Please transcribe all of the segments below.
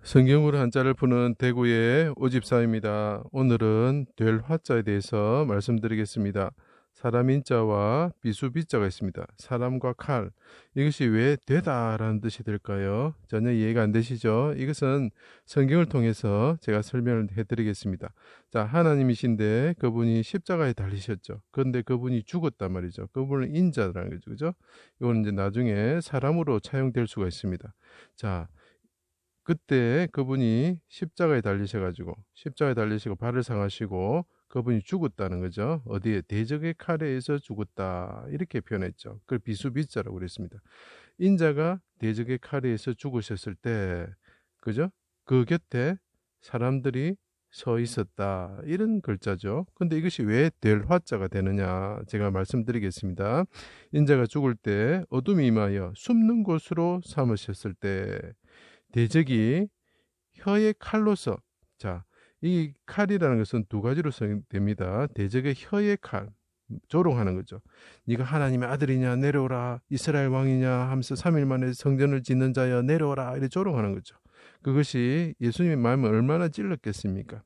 성경으로 한자를 푸는 대구의 오집사입니다. 오늘은 될 화자에 대해서 말씀드리겠습니다. 사람 인자와 비수비자가 있습니다. 사람과 칼. 이것이 왜 되다라는 뜻이 될까요? 전혀 이해가 안 되시죠? 이것은 성경을 통해서 제가 설명을 해드리겠습니다. 자, 하나님이신데 그분이 십자가에 달리셨죠. 그런데 그분이 죽었단 말이죠. 그분은 인자라는 거죠. 그죠? 이건 이제 나중에 사람으로 차용될 수가 있습니다. 자, 그때 그분이 십자가에 달리시고 발을 상하시고 그분이 죽었다는 거죠. 어디에? 대적의 칼에 의해서 죽었다. 이렇게 표현했죠. 그걸 비수비자라고 그랬습니다. 인자가 대적의 칼에 의해서 죽으셨을 때, 그죠? 그 곁에 사람들이 서 있었다. 이런 글자죠. 근데 이것이 왜 될 화자가 되느냐? 제가 말씀드리겠습니다. 인자가 죽을 때 어둠이 임하여 숨는 곳으로 삼으셨을 때 대적이 혀의 칼로서, 자, 이 칼이라는 것은 두 가지로 사용됩니다. 대적의 혀의 칼, 조롱하는 거죠. 네가 하나님의 아들이냐 내려오라, 이스라엘 왕이냐 하면서 3일 만에 성전을 짓는 자여 내려오라, 이렇게 조롱하는 거죠. 그것이 예수님의 마음을 얼마나 찔렀겠습니까?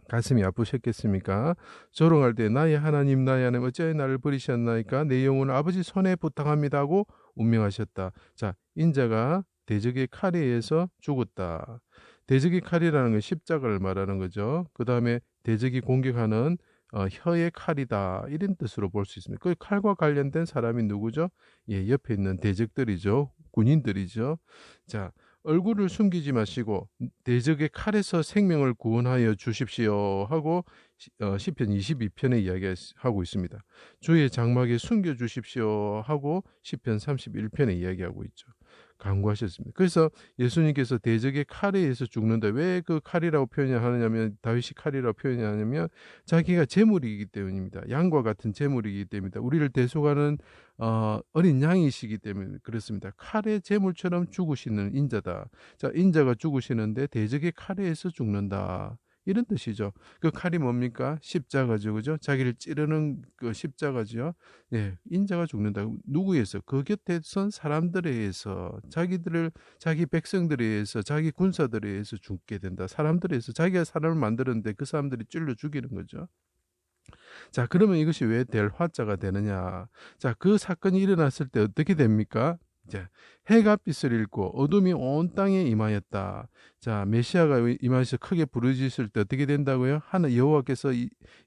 가슴이 아프셨겠습니까? 조롱할 때 나의 하나님 나의 하나님 어찌하여 나를 버리셨나이까? 내 영혼을 아버지 손에 부탁합니다 하고 운명하셨다. 자, 인자가 대적의 칼에 의해서 죽었다. 대적의 칼이라는 건 십자가를 말하는 거죠. 그 다음에 대적이 공격하는 혀의 칼이다. 이런 뜻으로 볼 수 있습니다. 그 칼과 관련된 사람이 누구죠? 예, 옆에 있는 대적들이죠. 군인들이죠. 자, 얼굴을 숨기지 마시고 대적의 칼에서 생명을 구원하여 주십시오 하고 시편 22편에 이야기하고 있습니다. 주의 장막에 숨겨 주십시오 하고 시편 31편에 이야기하고 있죠. 강구하셨습니다. 그래서 예수님께서 대적의 칼에 의해서 죽는다. 왜 그 칼이라고 표현하느냐면, 다윗이 칼이라고 표현하냐면 자기가 제물이기 때문입니다. 양과 같은 제물이기 때문입니다. 우리를 대속하는 어린 양이시기 때문에 그렇습니다. 칼의 제물처럼 죽으시는 인자다. 자, 인자가 죽으시는데 대적의 칼에 의해서 죽는다. 이런 뜻이죠. 그 칼이 뭡니까? 십자가죠. 그죠? 자기를 찌르는 그 십자가죠. 예, 인자가 죽는다. 누구에서? 그 곁에 선 사람들에 의해서, 자기 백성들에 의해서, 자기 군사들에 의해서 죽게 된다. 사람들에 의해서, 자기가 사람을 만들었는데 그 사람들이 찔러 죽이는 거죠. 자, 그러면 이것이 왜 될 화자가 되느냐? 자, 그 사건이 일어났을 때 어떻게 됩니까? 이제 해가 빛을 잃고 어둠이 온 땅에 임하였다. 자, 메시아가 임하셔서 크게 부르짖을 때 어떻게 된다고요? 하늘 여호와께서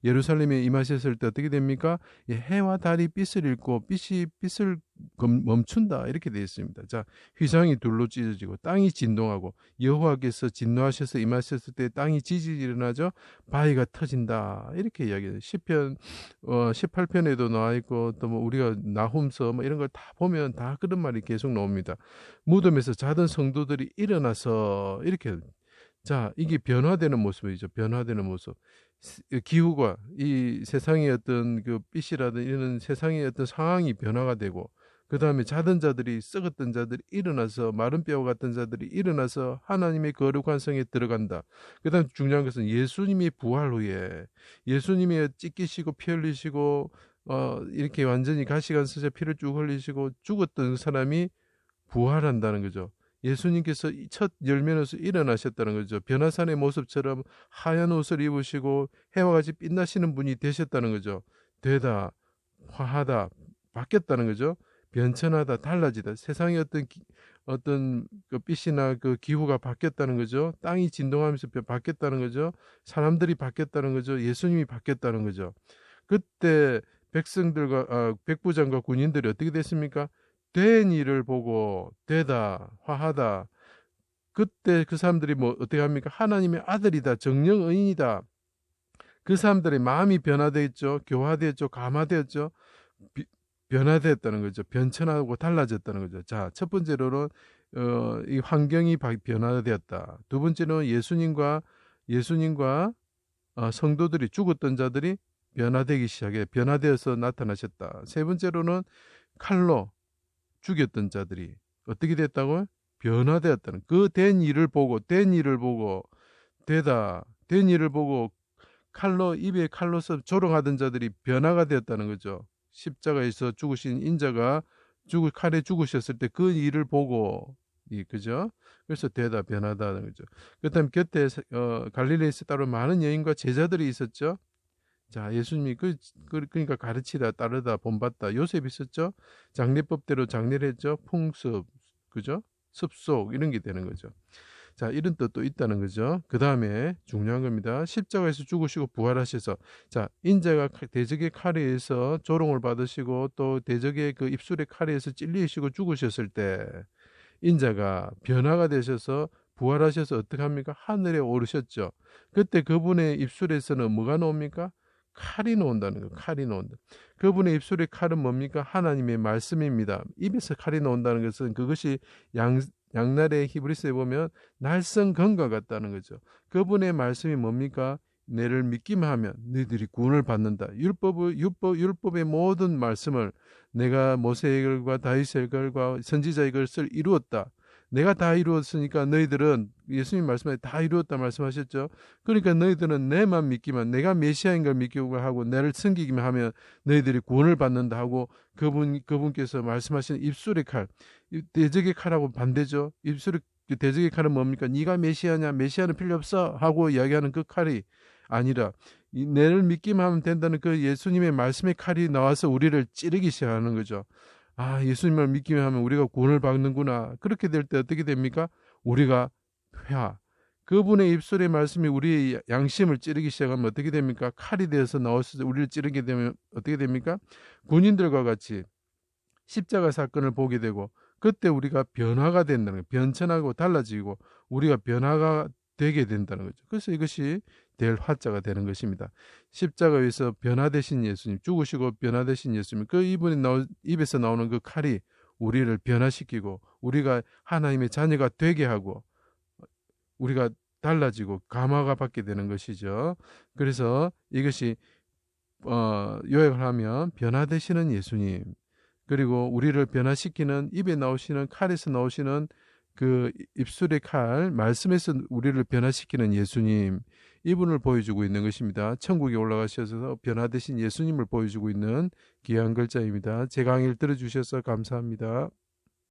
예루살렘에 임하셨을 때 어떻게 됩니까? 예, 해와 달이 빛을 잃고 빛이 빛을 멈춘다. 이렇게 되어 있습니다. 자, 휘장이 둘로 찢어지고 땅이 진동하고 여호와께서 진노하셔서 임하셨을 때 땅이 지진이 일어나죠. 바위가 터진다. 이렇게 이야기해요. 시편 18편에도 나와 있고 또 뭐 우리가 나훔서 뭐 이런 걸 다 보면 다 그런 말이 계속 나옵니다. 무덤에서 자던 성도들이 일어나서 이렇게, 자, 이게 변화되는 모습이죠. 변화되는 모습. 기후가 이 세상의 어떤 그 빛이라든 이런 세상의 어떤 상황이 변화가 되고, 그 다음에 자던 자들이, 썩었던 자들이 일어나서, 마른 뼈와 같은 자들이 일어나서 하나님의 거룩한 성에 들어간다. 그 다음 중요한 것은 예수님이 부활 후에, 예수님이 찢기시고 피 흘리시고 이렇게 완전히 가시관 스쳐 피를 쭉 흘리시고 죽었던 사람이 부활한다는 거죠. 예수님께서 첫 열면에서 일어나셨다는 거죠. 변화산의 모습처럼 하얀 옷을 입으시고 해와 같이 빛나시는 분이 되셨다는 거죠. 되다, 화하다, 바뀌었다는 거죠. 변천하다, 달라지다. 세상의 어떤 그 빛이나 그 기후가 바뀌었다는 거죠. 땅이 진동하면서 바뀌었다는 거죠. 사람들이 바뀌었다는 거죠. 예수님이 바뀌었다는 거죠. 그때 백부장과 군인들이 어떻게 됐습니까? 된 일을 보고 되다, 화하다. 그때 그 사람들이 뭐 어떻게 합니까? 하나님의 아들이다, 정령의인이다. 그 사람들의 마음이 변화되었죠. 교화되었죠. 감화되었죠. 변화되었다는 거죠. 변천하고 달라졌다는 거죠. 자, 첫 번째로는 이 환경이 변화되었다. 두 번째는 예수님과 성도들이, 죽었던 자들이 변화되어서 나타나셨다. 세 번째로는 칼로 죽였던 자들이 어떻게 됐다고요? 변화되었다는, 그 된 일을 보고 된 일을 보고 입에 칼로서 조롱하던 자들이 변화가 되었다는 거죠. 십자가에서 죽으신 인자가 칼에 죽으셨을 때 그 일을 보고, 그죠? 그래서 되다 변하다는 거죠. 그다음 곁에 갈릴리에서 따로 많은 여인과 제자들이 있었죠. 자, 예수님이 그러니까 가르치다, 따르다, 본받다. 요셉 있었죠. 장례법대로 장례를 했죠. 풍습, 그죠? 습속 이런 게 되는 거죠. 자, 이런 뜻도 있다는 거죠. 그 다음에 중요한 겁니다. 십자가에서 죽으시고 부활하셔서, 자, 인자가 대적의 칼에 의해서 조롱을 받으시고 또 대적의 그 입술의 칼에 의해서 찔리시고 죽으셨을 때 인자가 변화가 되셔서 부활하셔서 어떻게 합니까? 하늘에 오르셨죠. 그때 그분의 입술에서는 뭐가 나옵니까? 칼이 나온다는 거예요. 칼이 나온다. 그분의 입술의 칼은 뭡니까? 하나님의 말씀입니다. 입에서 칼이 나온다는 것은 그것이 양날의 히브리서에 보면 날성건과 같다는 거죠. 그분의 말씀이 뭡니까? 내를 믿기만 하면 너희들이 구원을 받는다. 율법의 모든 말씀을 내가 모세의 글과 다윗의 글과 선지자의 글을 이루었다. 내가 다 이루었으니까 너희들은 예수님 말씀에 다 이루었다 말씀하셨죠. 그러니까 너희들은 내만 믿기만, 내가 메시아인 걸 믿기만 하고 나를 섬기기만 하면 너희들이 구원을 받는다 하고 그분께서 말씀하신 입술의 칼, 대적의 칼하고 반대죠. 입술의 대적의 칼은 뭡니까? 네가 메시아냐? 메시아는 필요 없어 하고 이야기하는 그 칼이 아니라 내를 믿기만 하면 된다는 그 예수님의 말씀의 칼이 나와서 우리를 찌르기 시작하는 거죠. 아, 예수님을 믿기만 하면 우리가 구원을 받는구나. 그렇게 될 때 어떻게 됩니까? 우리가 그분의 입술의 말씀이 우리의 양심을 찌르기 시작하면 어떻게 됩니까? 칼이 되어서 나와서 우리를 찌르게 되면 어떻게 됩니까? 군인들과 같이 십자가 사건을 보게 되고 그때 우리가 변화가 된다는 거예요. 변천하고 달라지고 우리가 변화가 되게 된다는 거죠. 그래서 이것이 될 화자가 되는 것입니다. 십자가에서 변화되신 예수님, 죽으시고 변화되신 예수님, 그 입에서 나오는 그 칼이 우리를 변화시키고 우리가 하나님의 자녀가 되게 하고 우리가 달라지고 감화가 받게 되는 것이죠. 그래서 이것이 요약을 하면 변화되시는 예수님, 그리고 우리를 변화시키는 입에 나오시는 칼에서 나오시는 그 입술의 칼, 말씀에서 우리를 변화시키는 예수님, 이분을 보여주고 있는 것입니다. 천국에 올라가셔서 변화되신 예수님을 보여주고 있는 귀한 글자입니다. 제 강의를 들어주셔서 감사합니다.